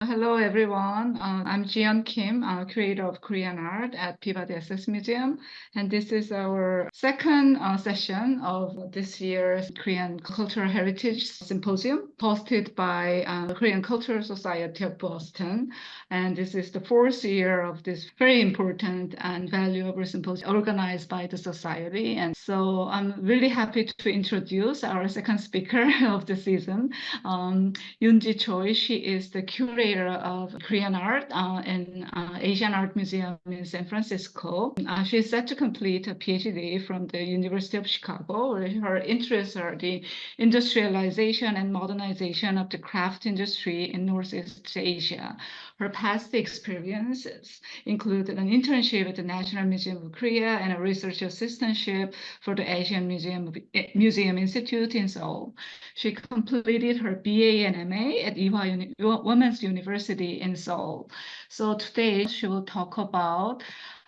Hello, everyone. I'm Jiyeon Kim, curator of Korean art at Peabody Museum. And this is our second session of this year's Korean Cultural Heritage Symposium, hosted by the Korean Cultural Society of Boston. And this is the fourth year of this very important and valuable symposium organized by the society. And so I'm really happy to introduce our second speaker of the season, Yoon-Jee Choi. She is the curator of Korean art in Asian Art Museum in San Francisco. She is set to complete a Ph.D. from the University of Chicago, where her interests are the industrialization and modernization of the craft industry in Northeast Asia. Her past experiences include an internship at the National Museum of Korea and a research assistantship for the Asian Museum Institute in Seoul. She completed her BA and MA at Inwha Women's University in Seoul. So today she will talk about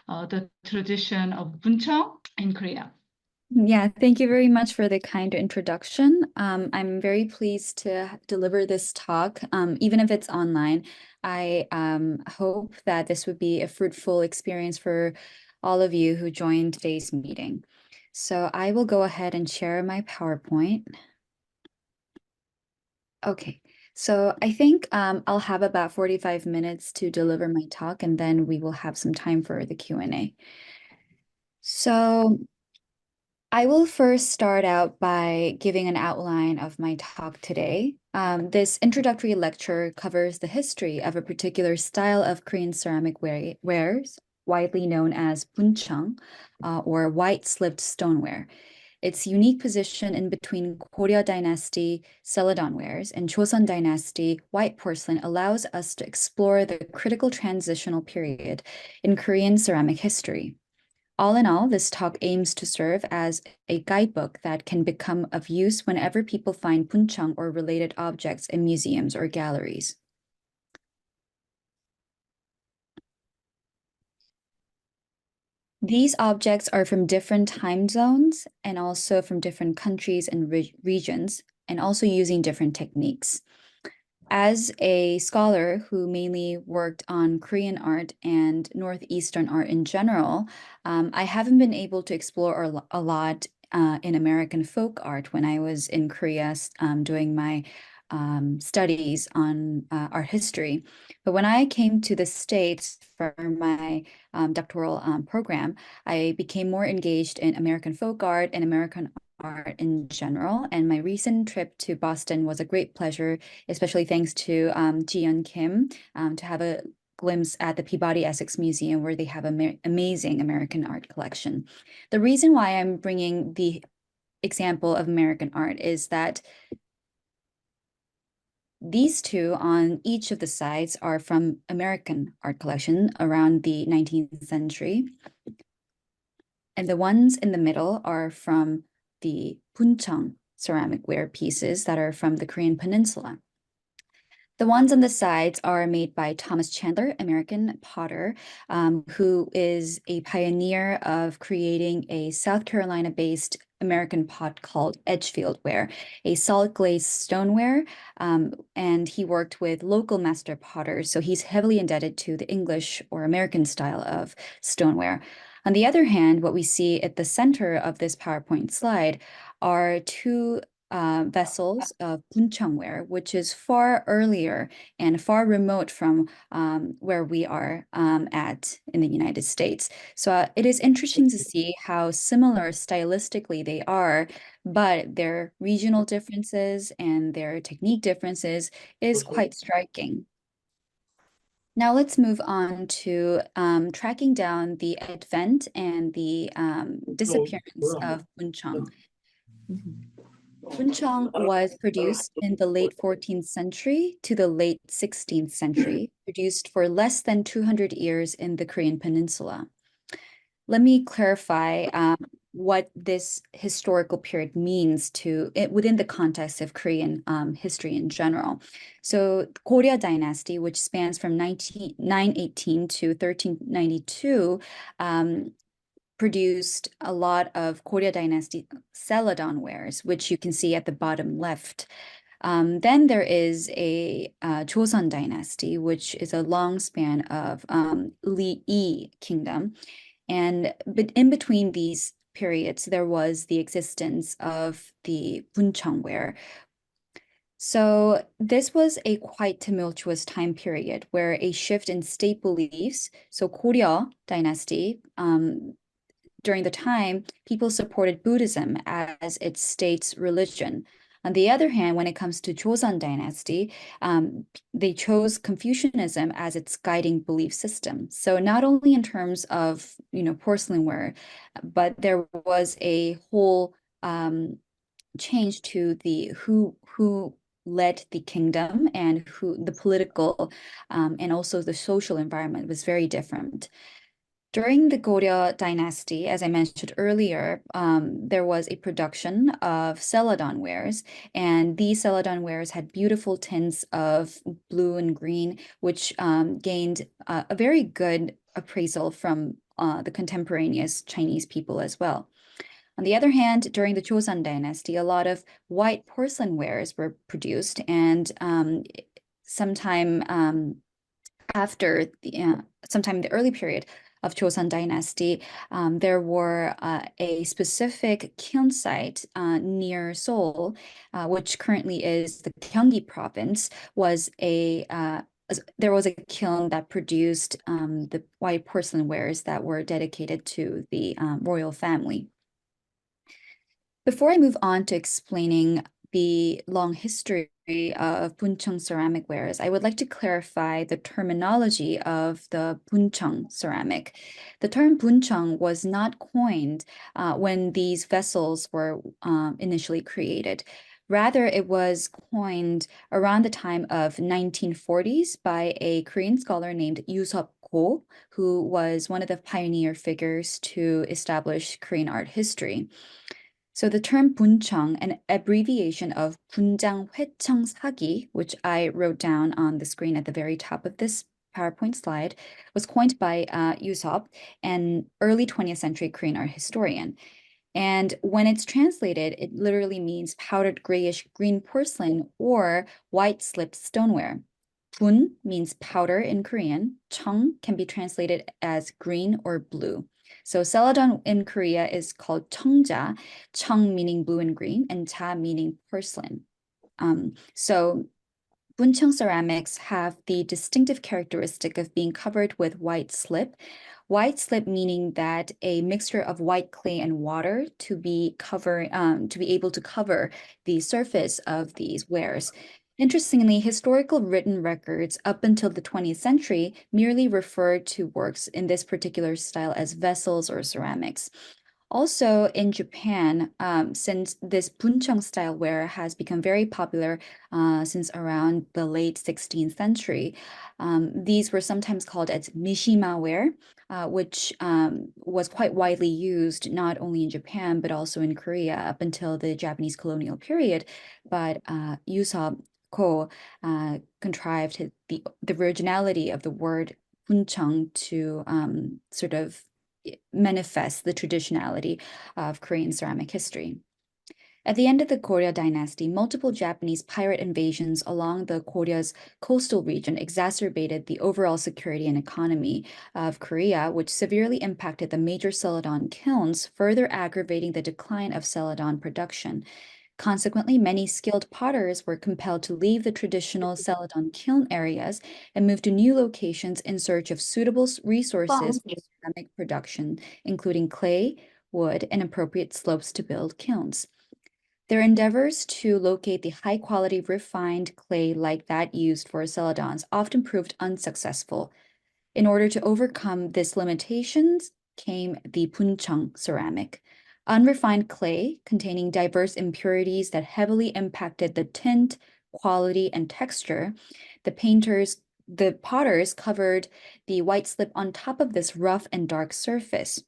the tradition of Buncheong in Korea. Yeah, thank you very much for the kind introduction. I'm very pleased to deliver this talk, even if it's online. I hope that this would be a fruitful experience for all of you who joined today's meeting. So I will go ahead and share my PowerPoint. Okay, so I think I'll have about 45 minutes to deliver my talk, and then we will have some time for the Q&A. So I will first start out by giving an outline of my talk today. This introductory lecture covers the history of a particular style of Korean ceramic wares, widely known as buncheong, or white-slipped stoneware. Its unique position in between Goryeo dynasty celadon wares and Joseon dynasty white porcelain allows us to explore the critical transitional period in Korean ceramic history. All in all, this talk aims to serve as a guidebook that can become of use whenever people find buncheong or related objects in museums or galleries. These objects are from different time zones and also from different countries and regions, and also using different techniques. As a scholar who mainly worked on Korean art and Northeastern art in general, I haven't been able to explore a lot in American folk art when I was in Korea doing my studies on art history. But when I came to the States for my doctoral program, I became more engaged in American folk art and American art in general. And my recent trip to Boston was a great pleasure, especially thanks to Jiyeon Kim, to have a glimpse at the Peabody Essex Museum, where they have an amazing American art collection. The reason why I'm bringing the example of American art is that these two on each of the sides are from American art collection around the 19th century. And the ones in the middle are from the Buncheong ceramic ware pieces that are from the Korean Peninsula. The ones on the sides are made by Thomas Chandler, American potter, who is a pioneer of creating a South Carolina-based American pot called Edgefield ware, a solid glazed stoneware, and he worked with local master potters, so he's heavily indebted to the English or American style of stoneware. On the other hand, what we see at the center of this PowerPoint slide are two vessels of Buncheong ware, which is far earlier and far remote from where we are at in the United States. So it is interesting to see how similar stylistically they are, but their regional differences and their technique differences is quite striking. Now let's move on to tracking down the advent and the disappearance of Buncheong. Buncheong was produced in the late 14th century to the late 16th century, produced for less than 200 years in the Korean Peninsula. Let me clarify what this historical period means within the context of Korean history in general. So Goryeo dynasty, which spans from 918 to 1392, produced a lot of Goryeo dynasty celadon wares, which you can see at the bottom left. Then there is a Joseon dynasty, which is a long span of Li kingdom. But in between these periods, there was the existence of the Buncheong ware. So this was a quite tumultuous time period where a shift in state beliefs, so Goryeo dynasty, during the time, people supported Buddhism as its state's religion. On the other hand, when it comes to Joseon dynasty, they chose Confucianism as its guiding belief system. So not only in terms of, porcelain ware, but there was a whole change to the who led the kingdom and who the political and also the social environment was very different. During the Goryeo dynasty, as I mentioned earlier, there was a production of celadon wares, and these celadon wares had beautiful tints of blue and green, which gained a very good appraisal from the contemporaneous Chinese people as well. On the other hand, during the Joseon dynasty, a lot of white porcelain wares were produced, and sometime after sometime in the early period of Joseon dynasty, there were a specific kiln site near Seoul, which currently is the Gyeonggi province, there was a kiln that produced the white porcelain wares that were dedicated to the royal family. Before I move on to explaining the long history of Buncheong ceramic wares, I would like to clarify the terminology of the Buncheong ceramic. The term Buncheong was not coined when these vessels were initially created. Rather, it was coined around the time of 1940s by a Korean scholar named Ko, who was one of the pioneer figures to establish Korean art history. So the term Buncheong, an abbreviation of 분장 회청 사기, which I wrote down on the screen at the very top of this PowerPoint slide, was coined by Yusop, an early 20th century Korean art historian. And when it's translated, it literally means powdered grayish green porcelain or white slipped stoneware. Bun means powder in Korean. Cheong can be translated as green or blue. So celadon in Korea is called cheongja, cheong meaning blue and green, and cha meaning porcelain. So Buncheong ceramics have the distinctive characteristic of being covered with white slip. White slip meaning that a mixture of white clay and water to be able to cover the surface of these wares. Interestingly, historical written records up until the 20th century merely referred to works in this particular style as vessels or ceramics. Also in Japan, since this Buncheong style ware has become very popular since around the late 16th century, these were sometimes called as Mishima ware, which was quite widely used not only in Japan but also in Korea up until the Japanese colonial period. But Yusop Ko contrived the originality of the word Buncheong to sort of manifest the traditionality of Korean ceramic history. At the end of the Goryeo dynasty, multiple Japanese pirate invasions along the Koryo's coastal region exacerbated the overall security and economy of Korea, which severely impacted the major celadon kilns, further aggravating the decline of celadon production. Consequently, many skilled potters were compelled to leave the traditional celadon kiln areas and move to new locations in search of suitable resources for ceramic production, including clay, wood, and appropriate slopes to build kilns. Their endeavors to locate the high-quality refined clay like that used for celadons often proved unsuccessful. In order to overcome these limitations came the Buncheong ceramic. Unrefined clay containing diverse impurities that heavily impacted the tint, quality, and texture. The potters covered the white slip on top of this rough and dark surface.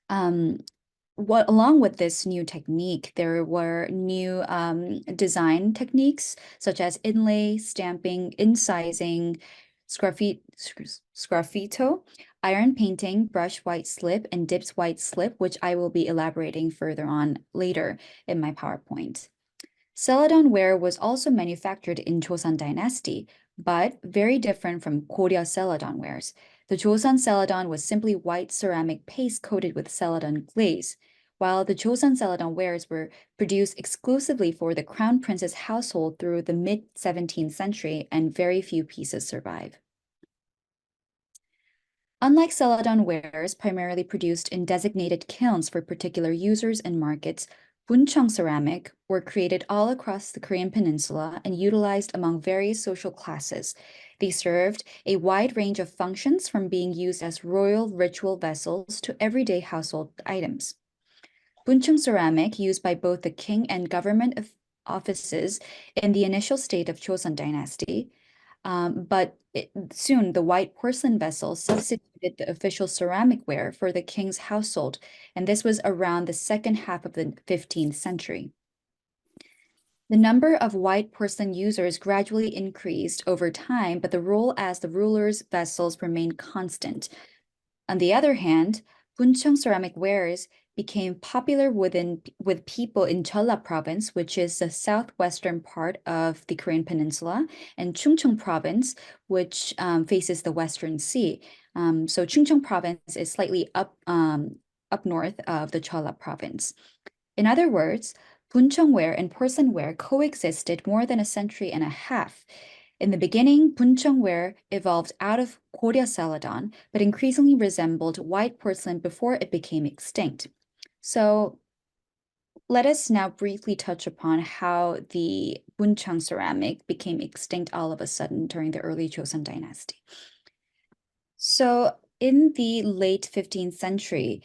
Along with this new technique, there were new design techniques such as inlay, stamping, incising, sgraffito, iron painting, brush white slip, and dipped white slip, which I will be elaborating further on later in my PowerPoint. Celadon ware was also manufactured in Joseon dynasty, but very different from Goryeo celadon wares. The Joseon celadon was simply white ceramic paste coated with celadon glaze, while the Joseon celadon wares were produced exclusively for the crown prince's household through the mid-17th century, and very few pieces survive. Unlike celadon wares primarily produced in designated kilns for particular users and markets, Buncheong ceramic were created all across the Korean peninsula and utilized among various social classes. They served a wide range of functions, from being used as royal ritual vessels to everyday household items. Buncheong ceramic, used by both the king and government offices in the initial state of Joseon dynasty, but soon the white porcelain vessels substituted the official ceramic ware for the king's household, and this was around the second half of the 15th century. The number of white porcelain users gradually increased over time, but the role as the ruler's vessels remained constant. On the other hand, Buncheong ceramic wares became popular with people in Jeolla province, which is the southwestern part of the Korean peninsula, and Chungcheong province, which faces the Western Sea. So Chungcheong province is slightly up north of the Jeolla province. In other words, Buncheong ware and porcelain ware coexisted more than a century and a half. In the beginning, Buncheong ware evolved out of Goryeo celadon, but increasingly resembled white porcelain before it became extinct. So let us now briefly touch upon how the Buncheong ceramic became extinct all of a sudden during the early Joseon dynasty. So in the late 15th century,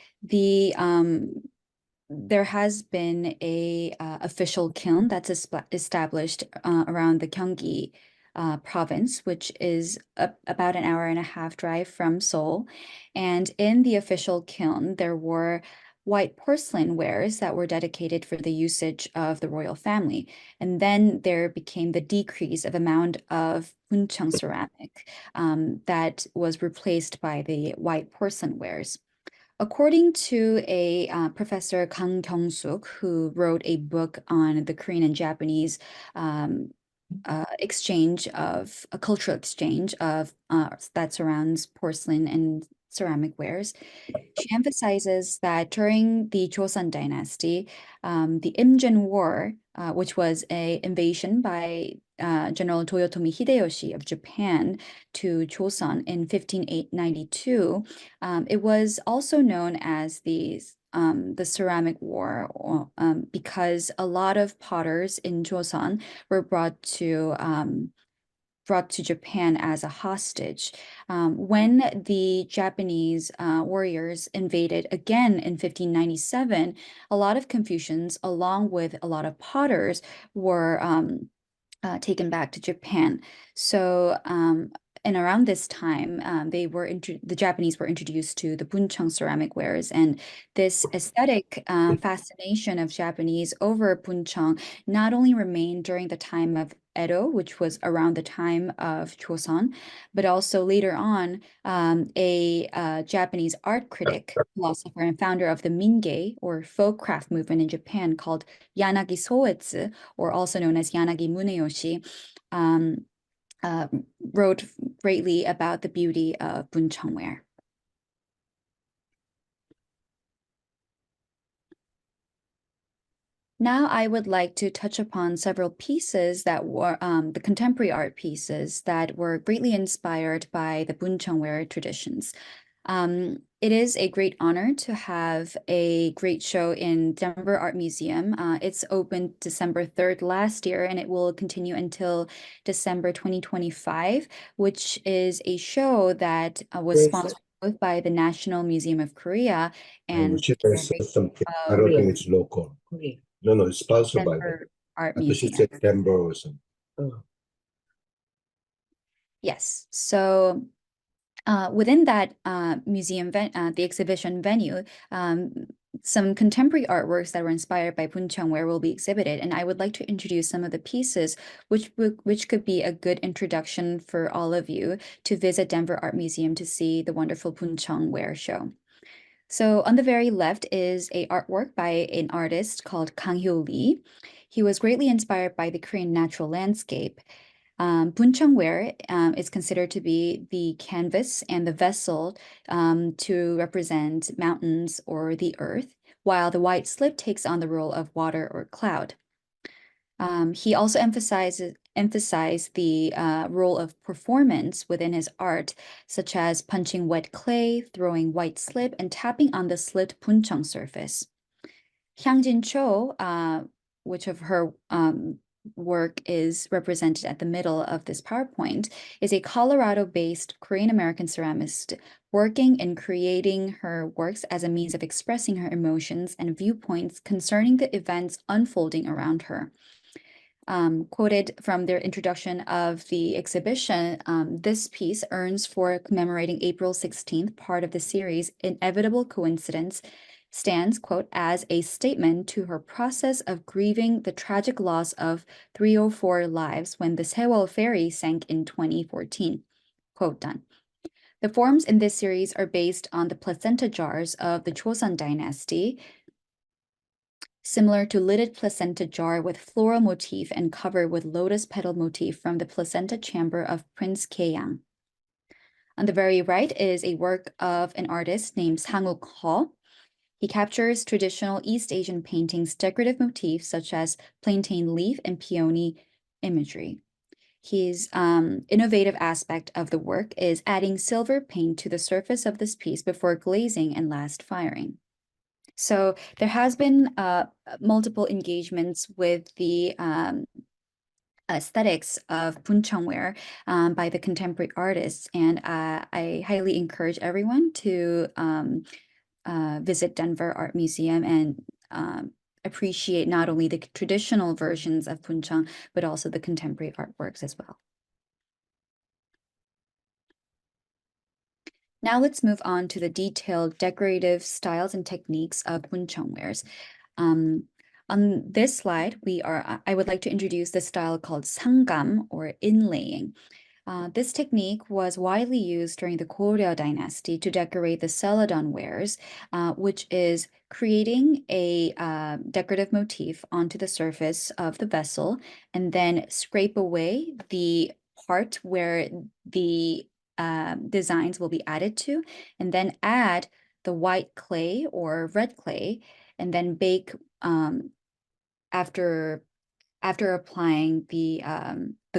there has been a official kiln that's established around the Gyeonggi province, which is about an hour and a half drive from Seoul. And in the official kiln, there were white porcelain wares that were dedicated for the usage of the royal family. And then there became the decrease of amount of Buncheong ceramic that was replaced by the white porcelain wares. According to a professor, Kang Kyung-suk, who wrote a book on the Korean and Japanese exchange of a cultural exchange of that surrounds porcelain and ceramic wares, she emphasizes that during the Joseon dynasty, the Imjin War, which was an invasion by General Toyotomi Hideyoshi of Japan to Joseon in 1592, it was also known as the Ceramic War, because a lot of potters in Joseon were brought to Japan as a hostage. When the Japanese warriors invaded again in 1597, a lot of Confucians, along with a lot of potters, were taken back to Japan. So, and around this time, the Japanese were introduced to the Buncheong ceramic wares, and this aesthetic fascination of Japanese over Buncheong not only remained during the time of Edo, which was around the time of Joseon, but also later on, a Japanese art critic, philosopher, and founder of the Mingei, or folk craft movement in Japan, called Yanagi Soetsu, or also known as Yanagi Muneyoshi, wrote greatly about the beauty of Buncheong ware. Now I would like to touch upon several pieces that were the contemporary art pieces that were greatly inspired by the Buncheong ware traditions. It is a great honor to have a great show in Denver Art Museum. It's opened December 3rd last year, and it will continue until December 2025, which is a show that was sponsored both by the National Museum of Korea and She said something. I don't think it's local. No, it's sponsored by them. Denver Art I thought she Museum. said Denver or something. Yes, so within that museum, the exhibition venue, some contemporary artworks that were inspired by Buncheong ware will be exhibited, and I would like to introduce some of the pieces which could be a good introduction for all of you to visit Denver Art Museum to see the wonderful Buncheong ware show. So on the very left is a artwork by an artist called Kang Hyo Lee. He was greatly inspired by the Korean natural landscape. Buncheong ware is considered to be the canvas and the vessel to represent mountains or the earth, while the white slip takes on the role of water or cloud. He also emphasized the role of performance within his art, such as punching wet clay, throwing white slip, and tapping on the slit buncheong surface. Yoon-Jee Choi, which of her work is represented at the middle of this PowerPoint, is a Colorado-based Korean-American ceramist working and creating her works as a means of expressing her emotions and viewpoints concerning the events unfolding around her. Quoted from their introduction of the exhibition, this piece earns for commemorating April 16th, part of the series, Inevitable Coincidence, stands, quote, as a statement to her process of grieving the tragic loss of 304 lives when the Seoul ferry sank in 2014, quote, done. The forms in this series are based on the placenta jars of the Joseon dynasty, similar to lidded placenta jar with floral motif and covered with lotus petal motif from the placenta chamber of Prince Kaeyang. On the very right is a work of an artist named Sang-uk Ho. He captures traditional East Asian paintings' decorative motifs such as plantain leaf and peony imagery. His innovative aspect of the work is adding silver paint to the surface of this piece before glazing and last firing. So there has been multiple engagements with the aesthetics of Buncheong ware by the contemporary artists, and I highly encourage everyone to visit Denver Art Museum and appreciate not only the traditional versions of Buncheong, but also the contemporary artworks as well. Now let's move on to the detailed decorative styles and techniques of Buncheong wares. On this slide, I would like to introduce the style called Sangam, or inlaying. This technique was widely used during the Goryeo dynasty to decorate the celadon wares, which is creating a decorative motif onto the surface of the vessel and then scrape away the part where the designs will be added to, and then add the white clay or red clay, and then bake after applying the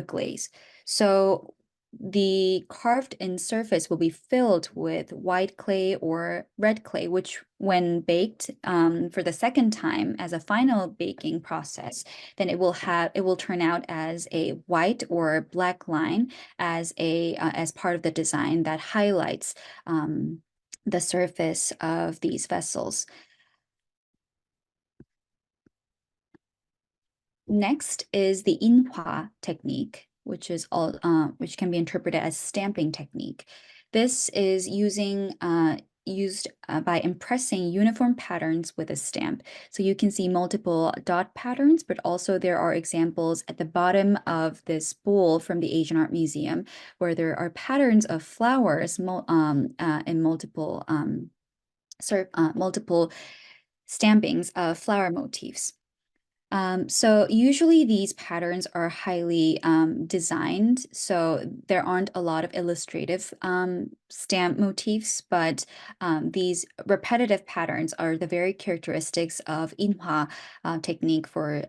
glaze. So the carved in surface will be filled with white clay or red clay, which when baked for the second time as a final baking process, then it will turn out as a white or black line as part of the design that highlights the surface of these vessels. Next is the Inwha technique, which can be interpreted as stamping technique. This is used by impressing uniform patterns with a stamp. So you can see multiple dot patterns, but also there are examples at the bottom of this bowl from the Asian Art Museum where there are patterns of flowers and multiple stampings of flower motifs. So usually these patterns are highly designed, so there aren't a lot of illustrative stamp motifs, but these repetitive patterns are the very characteristics of Inwha technique for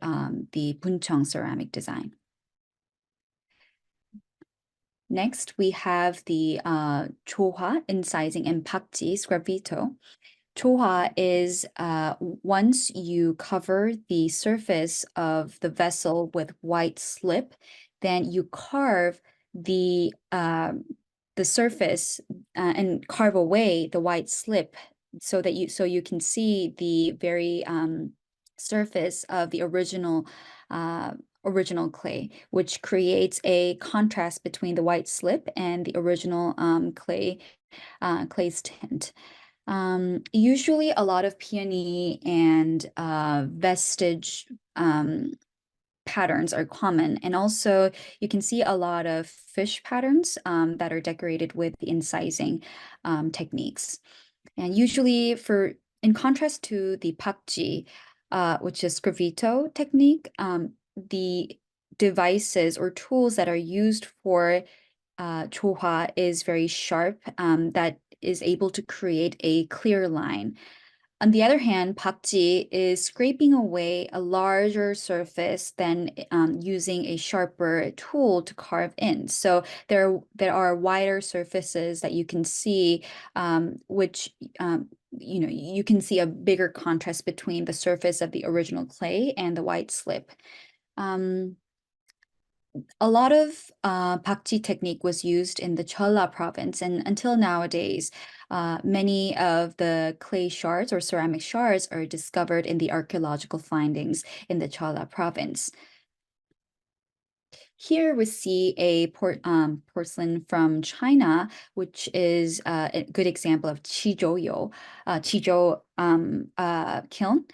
the Buncheong ceramic design. Next, we have the Chohwa incising and Pakji Sgraffito. Chohwa is once you cover the surface of the vessel with white slip, then you carve the surface and carve away the white slip so you can see the very surface of the original clay, which creates a contrast between the white slip and the original clay's tint. Usually a lot of peony and vestige patterns are common, and also you can see a lot of fish patterns that are decorated with the incising techniques. And usually in contrast to the pakji, which is Sgraffito technique, the devices or tools that are used for chohwa is very sharp, that is able to create a clear line. On the other hand, pakji is scraping away a larger surface than using a sharper tool to carve in. So there are wider surfaces that you can see, which you can see a bigger contrast between the surface of the original clay and the white slip. A lot of pakji technique was used in the Cholla province, and until nowadays, many of the clay shards or ceramic shards are discovered in the archaeological findings in the Cholla province. Here we see a porcelain from China, which is a good example of Qizhou kiln.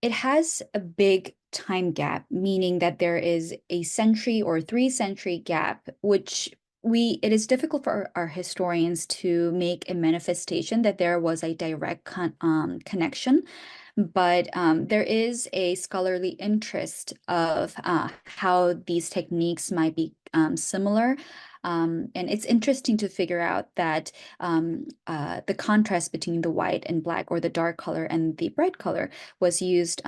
It has a big time gap, meaning that there is a century or 3-century gap, which it is difficult for our historians to make a manifestation that there was a direct connection. But there is a scholarly interest of how these techniques might be similar. And it's interesting to figure out that the contrast between the white and black, or the dark color and the bright color, was used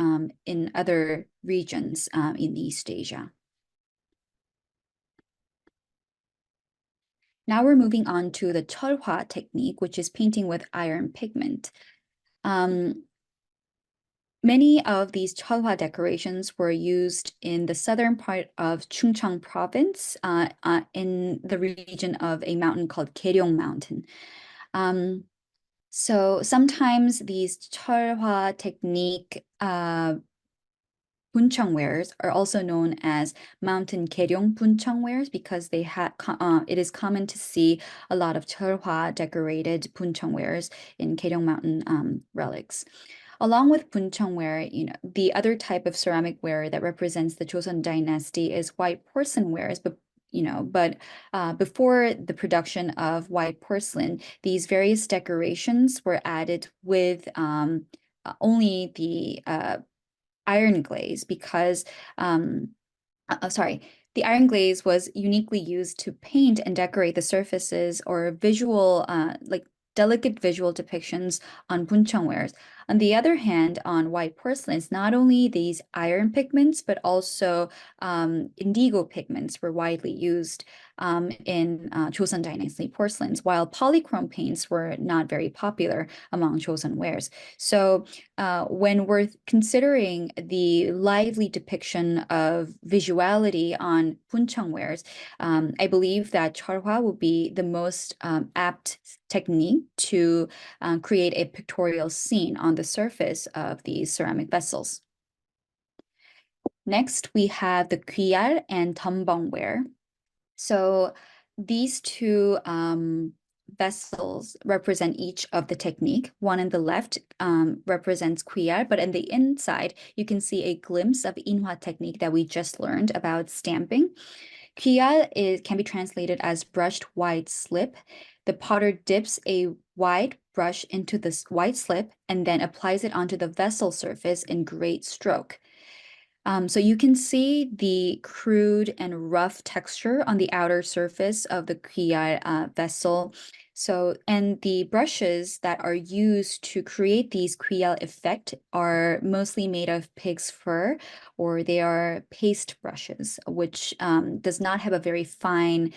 in other regions in East Asia. Now we're moving on to the Cheolhwa technique, which is painting with iron pigment. Many of these Cheolhwa decorations were used in the southern part of Chungcheong province, in the region of a mountain called Goryeo Mountain. So sometimes these Cheolhwa technique Buncheong wares are also known as mountain Goryeo Buncheong wares, because it is common to see a lot of Cheolhwa decorated Buncheong wares in Goryeo Mountain relics. Along with Buncheong ware, the other type of ceramic ware that represents the Joseon dynasty is white porcelain wares. But before the production of white porcelain, these various decorations were added with only the iron glaze, because the iron glaze was uniquely used to paint and decorate the surfaces or visual, like delicate visual depictions on Buncheong wares. On the other hand, on white porcelains, not only these iron pigments, but also indigo pigments were widely used in Joseon dynasty porcelains, while polychrome paints were not very popular among Joseon wares. So when we're considering the lively depiction of visuality on Buncheong wares, I believe that Cheolhwa will be the most apt technique to create a pictorial scene on the surface of these ceramic vessels. Next, we have the Kuyal and Tombong ware. So these two vessels represent each of the technique. One on the left represents Kuyal, but on the inside, you can see a glimpse of Inwha technique that we just learned about stamping. Kuyal can be translated as brushed white slip. The potter dips a white brush into this white slip and then applies it onto the vessel surface in great stroke. So you can see the crude and rough texture on the outer surface of the Kuyal vessel. And the brushes that are used to create these Kuyal effect are mostly made of pig's fur, or they are paste brushes, which does not have a very fine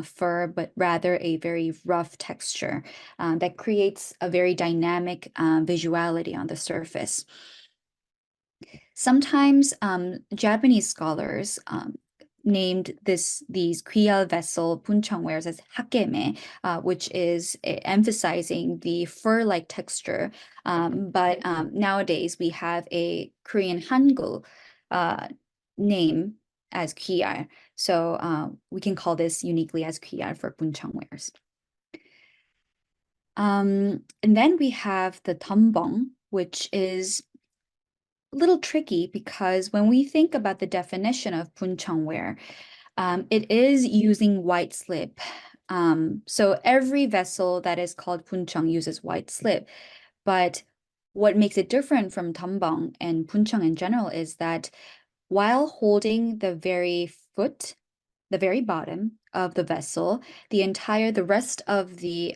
fur, but rather a very rough texture that creates a very dynamic visuality on the surface. Sometimes Japanese scholars named these Kuyal vessel Buncheong wares as hakeme, which is emphasizing the fur-like texture. But nowadays we have a Korean Hangul name as Kuyal. So we can call this uniquely as Kuyal for Buncheong wares. And then we have the Tombong, which is a little tricky, because when we think about the definition of Buncheong ware, it is using white slip So every vessel that is called Buncheong uses white slip, but what makes it different from Tambang and Buncheong in general is that while holding the very foot, the very bottom of the vessel, the rest of the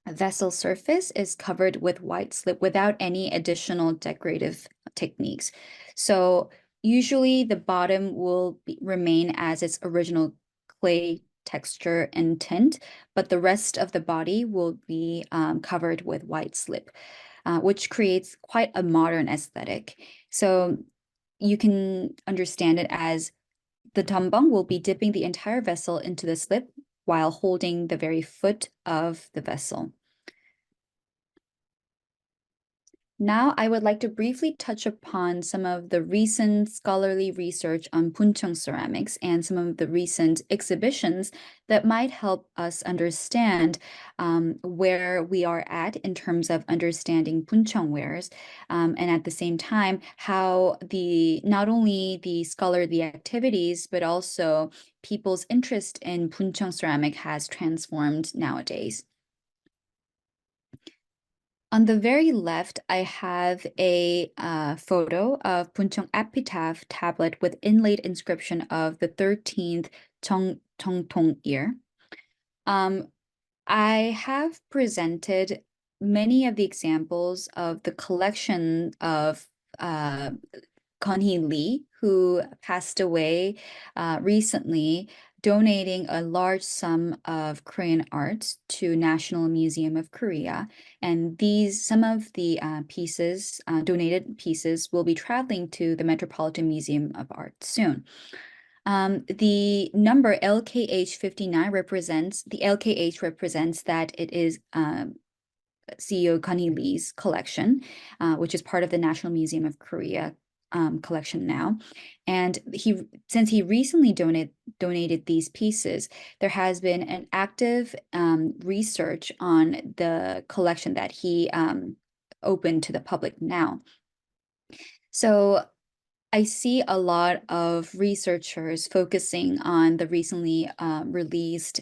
vessel surface is covered with white slip without any additional decorative techniques. So usually the bottom will remain as its original clay texture and tint, but the rest of the body will be covered with white slip, which creates quite a modern aesthetic. So you can understand it as the tambang will be dipping the entire vessel into the slip while holding the very foot of the vessel. Now, I would like to briefly touch upon some of the recent scholarly research on Buncheong ceramics and some of the recent exhibitions that might help us understand where we are at in terms of understanding Buncheong wares, and at the same time, how not only the scholarly activities, but also people's interest in Buncheong ceramic has transformed nowadays. On the very left, I have a photo of Buncheong epitaph tablet with inlaid inscription of the 13th Cheongtong year. I have presented many of the examples of the collection of Conhee Lee, who passed away recently, donating a large sum of Korean art to National Museum of Korea. And some of the pieces, donated pieces, will be traveling to the Metropolitan Museum of Art soon. The number LKH59 represents that it is CEO Conhee Lee's collection, which is part of the National Museum of Korea collection now. And since he recently donated these pieces, there has been an active research on the collection that he opened to the public now. So I see a lot of researchers focusing on the recently released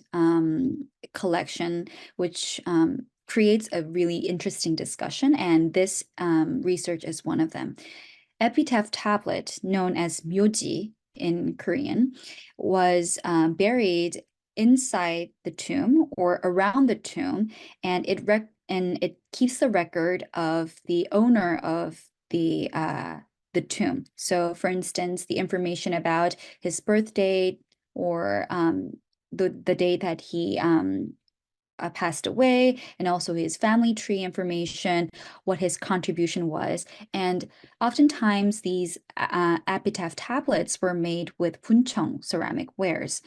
collection, which creates a really interesting discussion, and this research is one of them. Epitaph tablet, known as myoji in Korean, was buried inside the tomb or around the tomb, and it keeps the record of the owner of the tomb. So, for instance, the information about his birth date or the date that he passed away, and also his family tree information, what his contribution was. And oftentimes these epitaph tablets were made with Buncheong ceramic wares.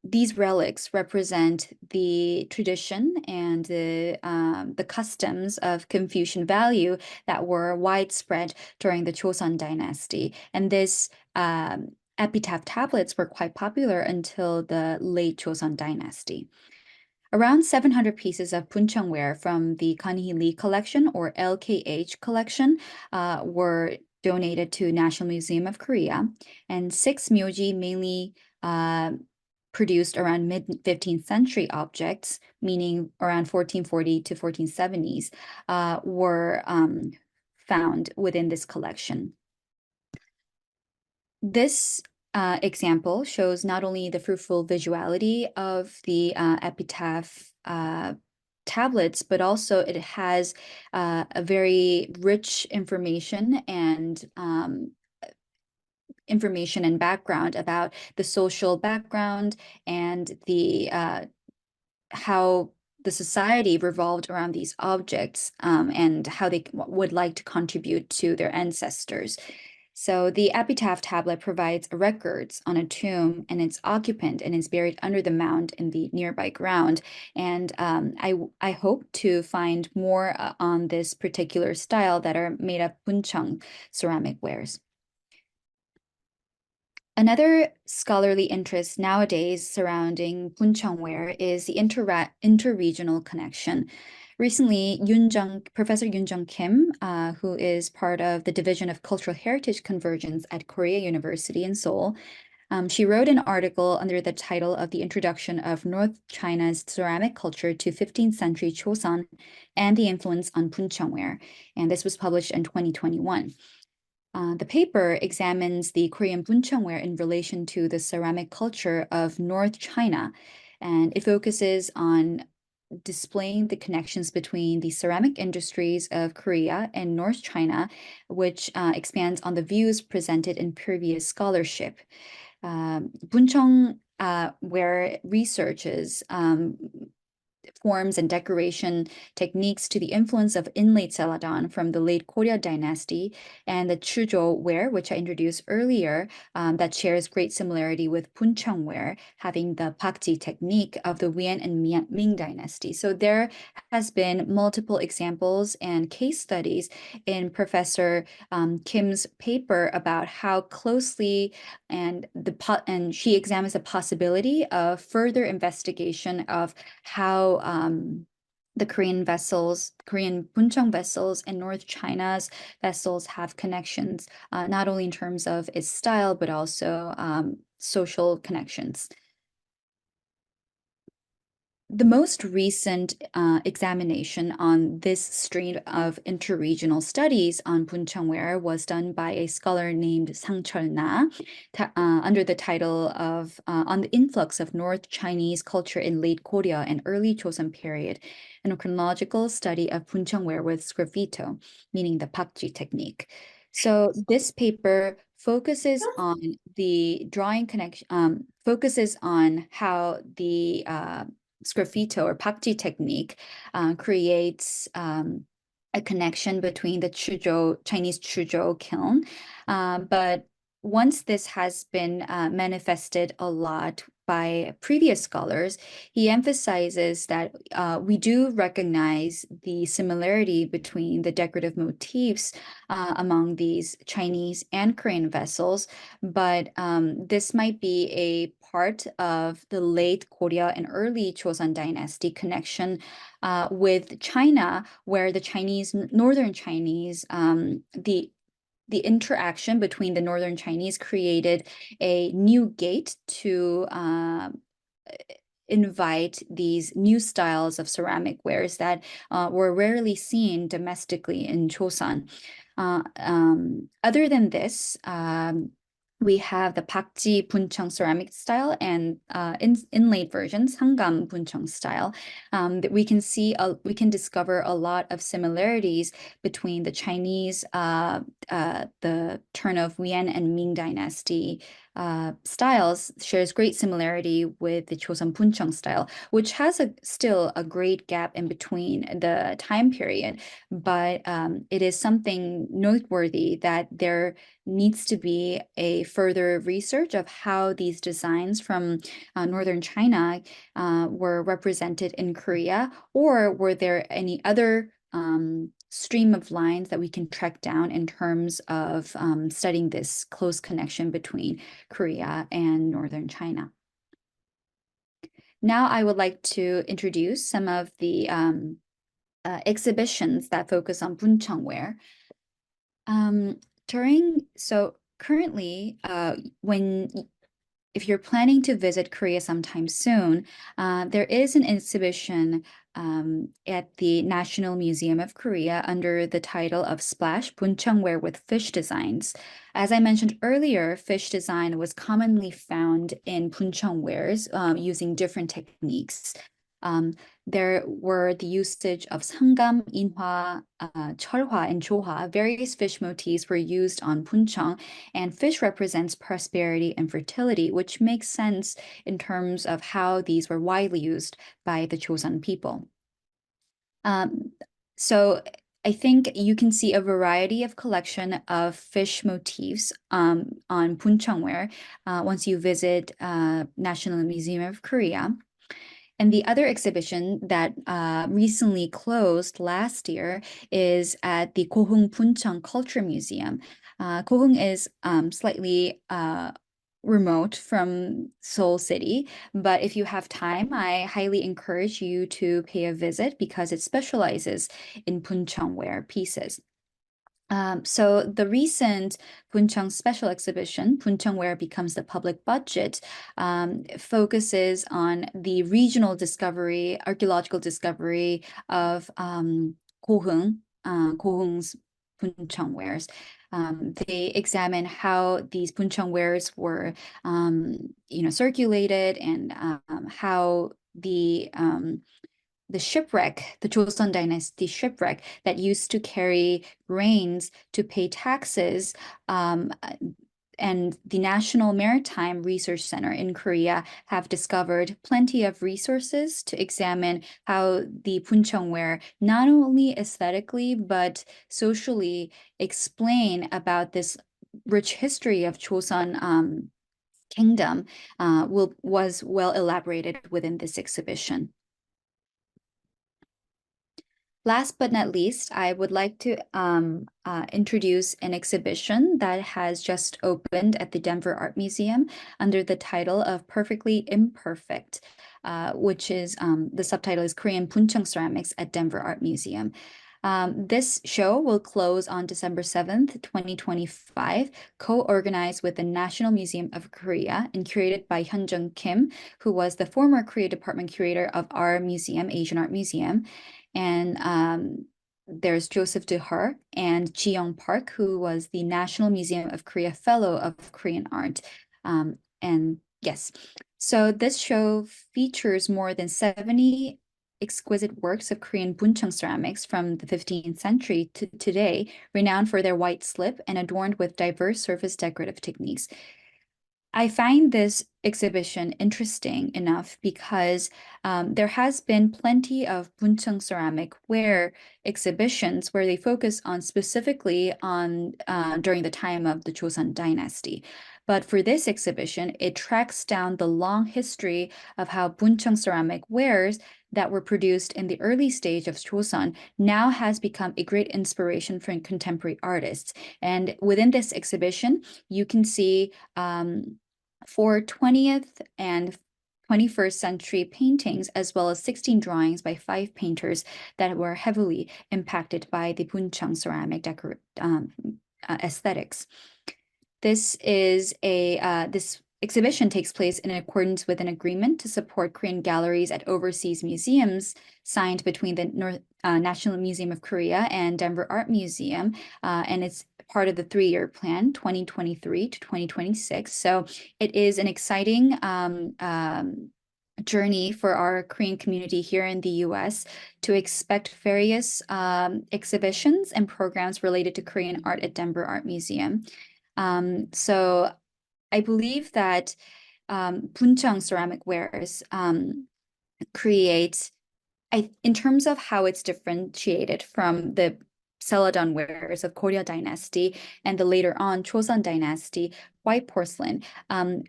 These relics represent the tradition and the customs of Confucian value that were widespread during the Joseon dynasty. And this epitaph tablets were quite popular until the late Joseon dynasty. Around 700 pieces of Buncheong ware from the Conhee Lee collection, or LKH collection, were donated to National Museum of Korea, and 6 myoji, mainly produced around mid-15th century objects, meaning around 1440 to 1470s, were found within this collection. This example shows not only the fruitful visuality of the epitaph tablets, but also it has a very rich information and background about the social background and the how the society revolved around these objects and how they would like to contribute to their ancestors. So the epitaph tablet provides records on a tomb and its occupant, and is buried under the mound in the nearby ground. And I hope to find more on this particular style that are made of Buncheong ceramic wares. Another scholarly interest nowadays surrounding Buncheong ware is the interregional connection. Recently, Professor Yoon-Jee Kim, who is part of the Division of Cultural Heritage Convergence at Goryeo University in Seoul, She wrote an article under the title of The Introduction of North China's Ceramic Culture to 15th Century Joseon and the Influence on Buncheong ware, and this was published in 2021. The paper examines the Korean Buncheong ware in relation to the ceramic culture of North China, and it focuses on displaying the connections between the ceramic industries of Korea and North China, which expands on the views presented in previous scholarship. Buncheong ware researches forms and decoration techniques to the influence of inlay celadon from the late Goryeo dynasty and the Chuzhou ware, which I introduced earlier, that shares great similarity with Buncheong ware, having the pakji technique of the Yuan and Ming dynasty. So there has been multiple examples and case studies in Professor Kim's paper about how closely and she examines the possibility of further investigation of how the Korean Buncheong vessels and North China's vessels have connections, not only in terms of its style, but also social connections. The most recent examination on this stream of interregional studies on Buncheong ware was done by a scholar named Sang Na under the title of On the Influx of North Chinese Culture in Late Goryeo and Early Joseon Period, and a chronological study of Buncheong ware with Sgraffito, meaning the pakji technique. So this paper focuses on the drawing connection, focuses on how the Sgraffito or pakji technique creates a connection between the Chinese Chuzhou kiln. But once this has been manifested a lot by previous scholars, he emphasizes that we do recognize the similarity between the decorative motifs among these Chinese and Korean vessels, but this might be a part of the late Goryeo and early Joseon dynasty connection with China, where the northern Chinese, the interaction between the northern Chinese created a new gate to invite these new styles of ceramic wares that were rarely seen domestically in Joseon. Other than this, we have the pakji Buncheong ceramic style and inlaid version, Sangam Buncheong style. That we can discover a lot of similarities between the Chinese, the turn of Yuan and Ming dynasty styles shares great similarity with the Joseon Buncheong style, which has still a great gap in between the time period. But it is something noteworthy that there needs to be a further research of how these designs from northern China were represented in Korea, or were there any other stream of lines that we can track down in terms of studying this close connection between Korea and northern China. Now I would like to introduce some of the exhibitions that focus on Buncheong ware. Currently, if you're planning to visit Korea sometime soon, there is an exhibition at the National Museum of Korea under the title of Splash Buncheong ware with Fish Designs. As I mentioned earlier, fish design was commonly found in Buncheong wares using different techniques. There were the usage of Sangam, Inwha, Cheolhwa, and Johwa. Various fish motifs were used on Buncheong, and fish represents prosperity and fertility, which makes sense in terms of how these were widely used by the Joseon people. So I think you can see a variety of collection of fish motifs on Buncheong ware once you visit National Museum of Korea. And the other exhibition that recently closed last year is at the Gohung Buncheong Culture Museum. Gohung is slightly remote from Seoul City, but if you have time, I highly encourage you to pay a visit because it specializes in Buncheong ware pieces. So the recent Buncheong special exhibition, Buncheong Ware Becomes the Public Budget, focuses on the regional discovery, archaeological discovery of Gohung's Buncheong wares. They examine how these Buncheong wares were, circulated, and how the shipwreck, the Joseon dynasty shipwreck that used to carry grains to pay taxes, and the National Maritime Research Center in Korea have discovered plenty of resources to examine how the Buncheong ware not only aesthetically but socially explain about this rich history of Joseon kingdom was well elaborated within this exhibition. Last but not least, I would like to introduce an exhibition that has just opened at the Denver Art Museum under the title of Perfectly Imperfect, which is the subtitle is Korean Buncheong Ceramics at Denver Art Museum. This show will close on December 7th, 2025, co-organized with the National Museum of Korea and curated by Hyun-Jung Kim, who was the former Korea Department Curator of our museum, Asian Art Museum. And there's Joseph DeHer and Ji-young Park, who was the National Museum of Korea Fellow of Korean Art. And yes, so this show features more than 70 exquisite works of Korean Buncheong ceramics from the 15th century to today, renowned for their white slip and adorned with diverse surface decorative techniques. I find this exhibition interesting enough because there has been plenty of Buncheong ceramic ware exhibitions where they focus on specifically on during the time of the Joseon dynasty. But for this exhibition, it tracks down the long history of how Buncheong ceramic wares that were produced in the early stage of Joseon now has become a great inspiration for contemporary artists. And within this exhibition, you can see 4 20th and 21st century paintings, as well as 16 drawings by 5 painters that were heavily impacted by the Buncheong ceramic aesthetics. This exhibition takes place in accordance with an agreement to support Korean galleries at overseas museums signed between the National Museum of Korea and Denver Art Museum, and it's part of the 3-year plan, 2023 to 2026. So it is an exciting journey for our Korean community here in the US to expect various exhibitions and programs related to Korean art at Denver Art Museum. So I believe that Buncheong ceramic wares create, in terms of how it's differentiated from the celadon wares of Goryeo dynasty and the later on Joseon dynasty white porcelain.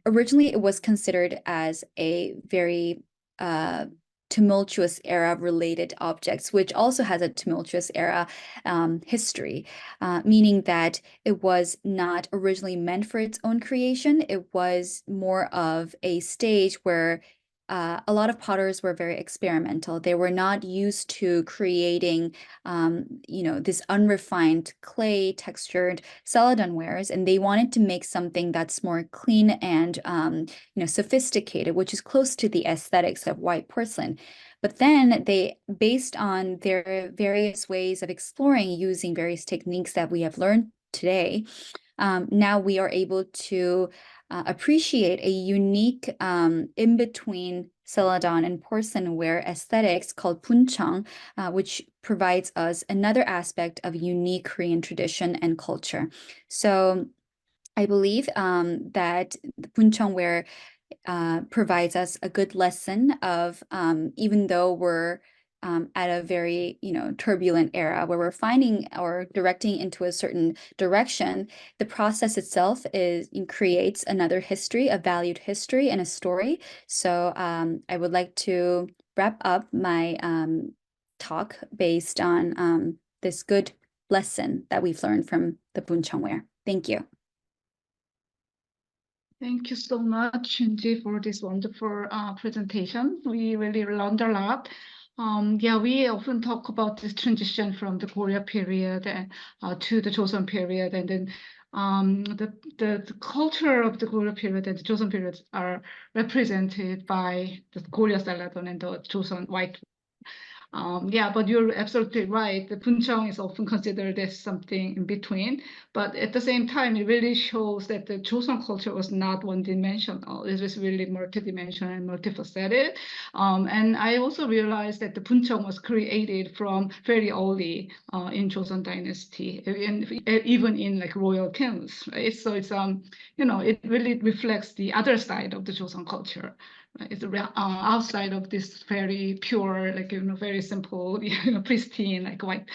Originally, it was considered as a very tumultuous era related objects, which also has a tumultuous era history, meaning that it was not originally meant for its own creation. It was more of a stage where a lot of potters were very experimental. They were not used to creating, this unrefined clay textured celadon wares, and they wanted to make something that's more clean and, sophisticated, which is close to the aesthetics of white porcelain. But then they, based on their various ways of exploring using various techniques that we have learned today, now we are able to appreciate a unique in-between celadon and porcelain ware aesthetics called Buncheong, which provides us another aspect of unique Korean tradition and culture. So I believe that the Buncheong ware provides us a good lesson of, even though we're at a very, turbulent era where we're finding or directing into a certain direction, the process itself creates another history, a valued history and a story. So I would like to wrap up my talk based on this good lesson that we've learned from the Buncheong ware. Thank you. Thank you so much, Yoon-Jee, for this wonderful presentation. We really learned a lot. Yeah, we often talk about this transition from the Goryeo period and to the Joseon period, and then the culture of the Goryeo period and the Joseon period are represented by the Goryeo celadon and the Joseon white. Yeah, but you're absolutely right. The Buncheong is often considered as something in between, but at the same time, it really shows that the Joseon culture was not one-dimensional. It was really multidimensional and multifaceted. And I also realized that the Buncheong was created from very early in Joseon dynasty, and even in like royal kilns, right? So it's it really reflects the other side of the Joseon culture. It's outside of this very pure, like, very simple, pristine, like white,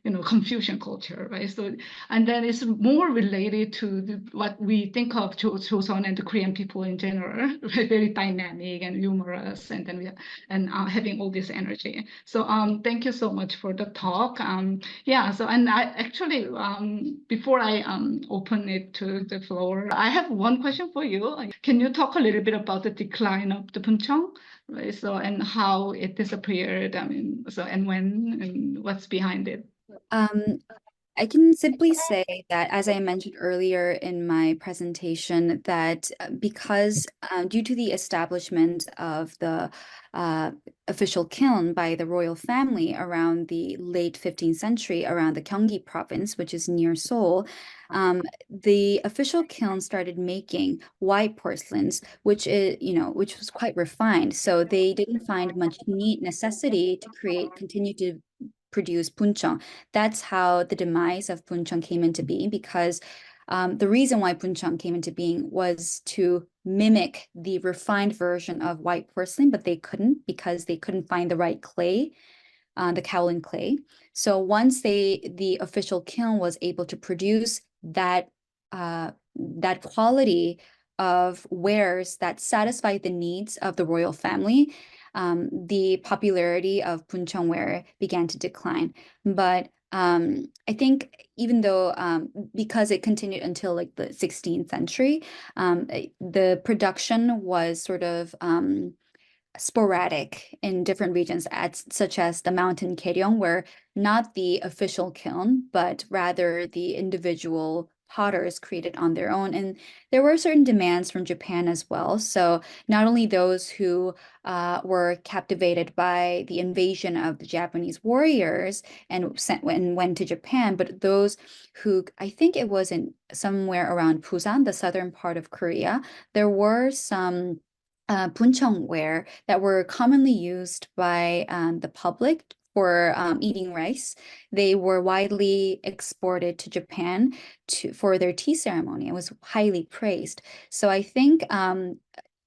Confucian culture, right? So, and then it's more related to what we think of Joseon and the Korean people in general, right? Very dynamic and humorous, and then having all this energy. So, thank you so much for the talk. Yeah. So, and I actually, before I open it to the floor, I have one question for you. Can you talk a little bit about the decline of the Buncheong, right? So, and how it disappeared? I mean, so, and when, and what's behind it? I can simply say that, as I mentioned earlier in my presentation, that because due to the establishment of the official kiln by the royal family around the late 15th century, around the Gyeonggi province, which is near Seoul, the official kiln started making white porcelains, which which was quite refined. So they didn't find much necessity to continue to produce buncheong. That's how the demise of Buncheong came into being, because the reason why Buncheong came into being was to mimic the refined version of white porcelain, but they couldn't, because they couldn't find the right clay, the kaolin clay. So once the official kiln was able to produce that quality of wares that satisfied the needs of the royal family, the popularity of Buncheong ware began to decline. But I think even though because it continued until like the 16th century, the production was sort of sporadic in different regions, such as the mountain Goryeo, where not the official kiln, but rather the individual potters created on their own. And there were certain demands from Japan as well. So not only those who were captivated by the invasion of the Japanese warriors and went to Japan, but those who, I think it was in somewhere around Busan, the southern part of Korea, there were some buncheong ware that were commonly used by the public for eating rice. They were widely exported to Japan for their tea ceremony. It was highly praised. So I think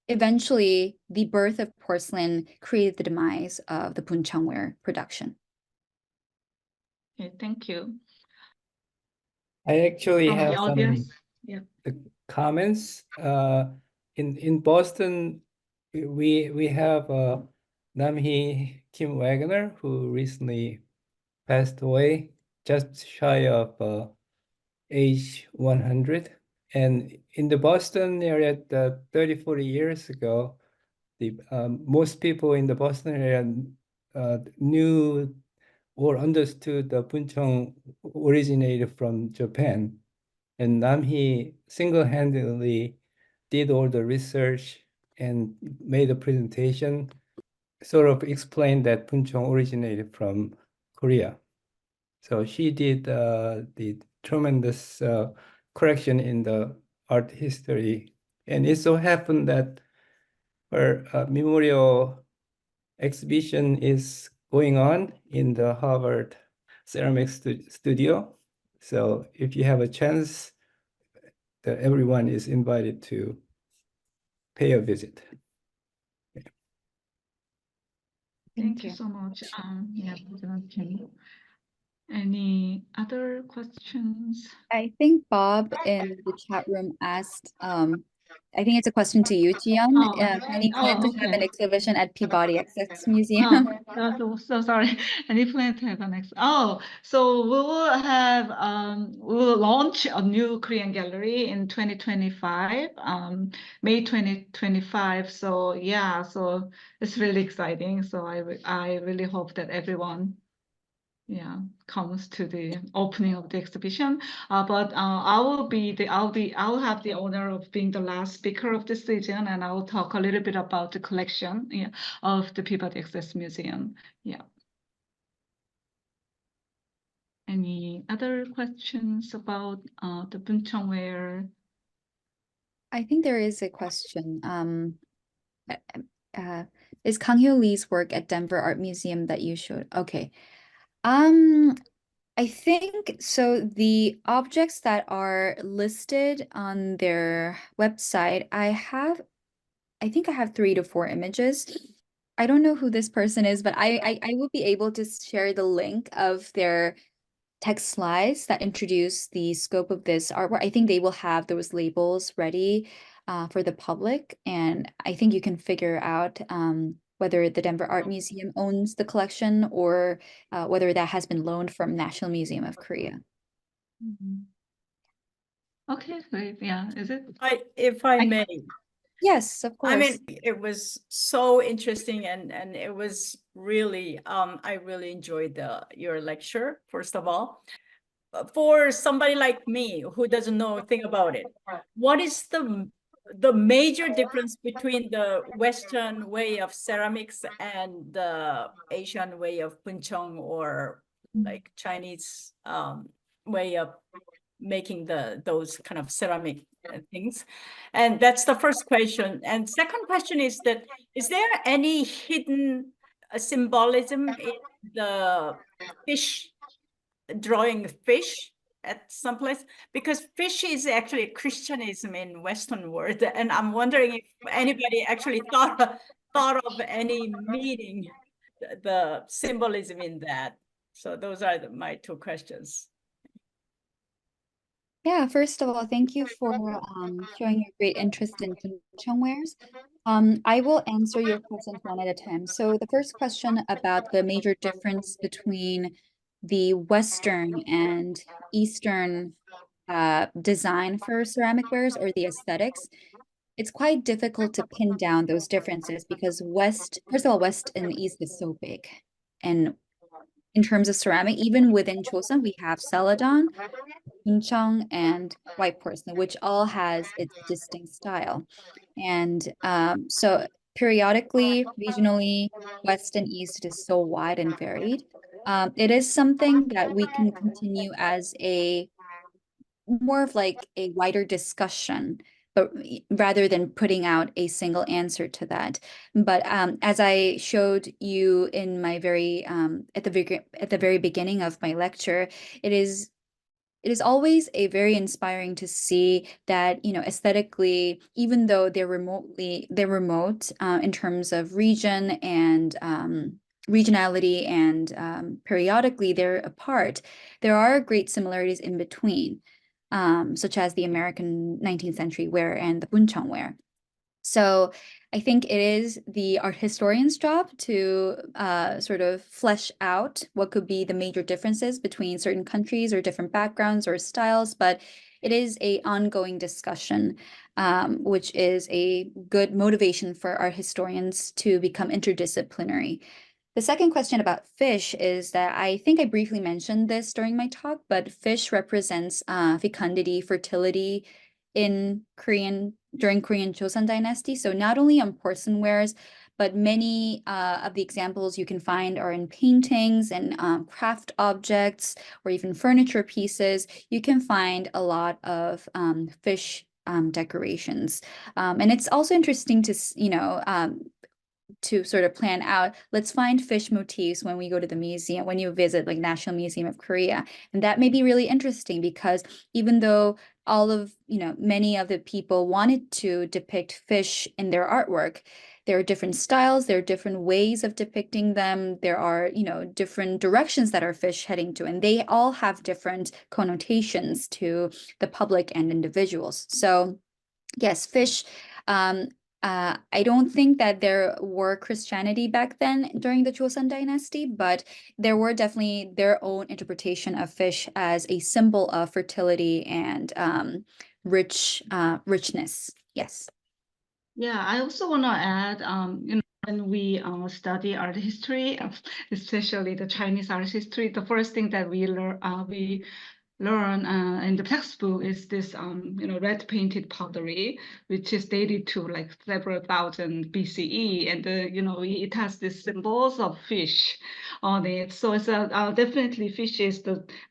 eventually the birth of porcelain created the demise of the buncheong ware production. Okay, thank you. I actually From have the audience, yeah. comments. In Boston, we have Nam-hee Kim Wagner, who recently passed away, just shy of age 100. And in the Boston area, 30, 40 years ago, most people in the Boston area knew or understood the Buncheong originated from Japan. And Nam-hee single-handedly did all the research and made a presentation, sort of explained that Buncheong originated from Korea. So she did the tremendous correction in the art history. And it so happened that her memorial exhibition is going on in the Harvard Ceramics Studio. So if you have a chance, everyone is invited to pay a visit. Thank you so much. Yeah, President Kim. Any other questions? I think Bob in the chat room asked I think it's a question to you, Jian. Any plan to have an okay. exhibition at Peabody Access Museum? So sorry. Any plan to have an next? Oh, so we will have we will launch a new Korean gallery in 2025, May 2025. So yeah, so it's really exciting. So I really hope that everyone comes to the opening of the exhibition. But I'll have the honor of being the last speaker of this season, and I will talk a little bit about the collection of the Peabody Access Museum. Yeah. Any other questions about the Buncheong ware? I think there is a question. Is Kang Hyo Lee's work at Denver Art Museum that you showed? Okay. I think so. The objects that are listed on their website, I think I have 3 to 4 images. I don't know who this person is, but I will be able to share the link of their text slides that introduce the scope of this artwork. I think they will have those labels ready for the public, and I think you can figure out whether the Denver Art Museum owns the collection or whether that has been loaned from National Museum of Korea. Okay, great. Yeah, is it? If I may. Yes, of course. I mean, it was so interesting, and it was really, I really enjoyed your lecture, first of all. For somebody like me who doesn't know a thing about it, what is the major difference between the Western way of ceramics and the Asian way of Buncheong, or like Chinese way of making those kind of ceramic things? And that's the first question. And second question is that, is there any hidden symbolism in the fish, drawing fish at some place? Because fish is actually Christianism in Western world, and I'm wondering if anybody actually thought of any meaning, the symbolism in that. So those are my 2 questions. Yeah, first of all, thank you for showing your great interest in Buncheong wares. I will answer your questions one at a time. So the first question about the major difference between the Western and Eastern design for ceramic wares or the aesthetics, it's quite difficult to pin down those differences because first of all, West and East is so big. And in terms of ceramic, even within Joseon, we have celadon, Buncheong, and white porcelain, which all has its distinct style. And so periodically, regionally, West and East is so wide and varied. It is something that we can continue as more of like a wider discussion, but rather than putting out a single answer to that. But as I showed you in my at the very beginning of my lecture, it is always very inspiring to see that, aesthetically, even though they're remote in terms of region and regionality, and periodically they're apart, there are great similarities in between, such as the American 19th century ware and the Buncheong ware. So I think it is the art historian's job to sort of flesh out what could be the major differences between certain countries or different backgrounds or styles, but it is an ongoing discussion, which is a good motivation for art historians to become interdisciplinary. The second question about fish is that I think I briefly mentioned this during my talk, but fish represents fecundity, fertility in during Korean Joseon dynasty. So not only on porcelain wares, but many of the examples you can find are in paintings and craft objects or even furniture pieces. You can find a lot of fish decorations. And it's also interesting to, to sort of plan out, let's find fish motifs when we go to the museum, when you visit like National Museum of Korea. And that may be really interesting because even though many of the people wanted to depict fish in their artwork, there are different styles, there are different ways of depicting them. There are, different directions that our fish heading to, and they all have different connotations to the public and individuals. So Yes, fish. I don't think that there were Christianity back then during the Joseon dynasty, but there were definitely their own interpretation of fish as a symbol of fertility and richness. Yes. Yeah, I also want to add, when we study art history, especially the Chinese art history, the first thing that we learn in the textbook is this red painted pottery, which is dated to like several thousand BCE, and it has these symbols of fish on it. So it's definitely fish is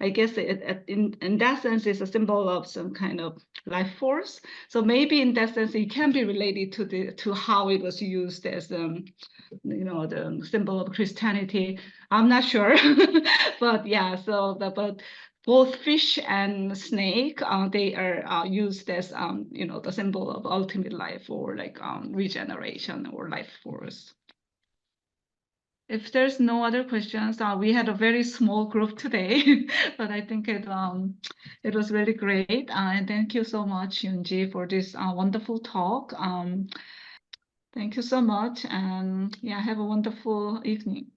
I guess in that sense it's a symbol of some kind of life force. So maybe in that sense it can be related to how it was used as the symbol of Christianity. I'm not sure, but yeah. But both fish and snake, they are used as the symbol of ultimate life or like regeneration or life force. If there's no other questions, we had a very small group today, but I think it was really great. And thank you so much, Yoon-Jee, for this wonderful talk. Thank you so much, and yeah, have a wonderful evening.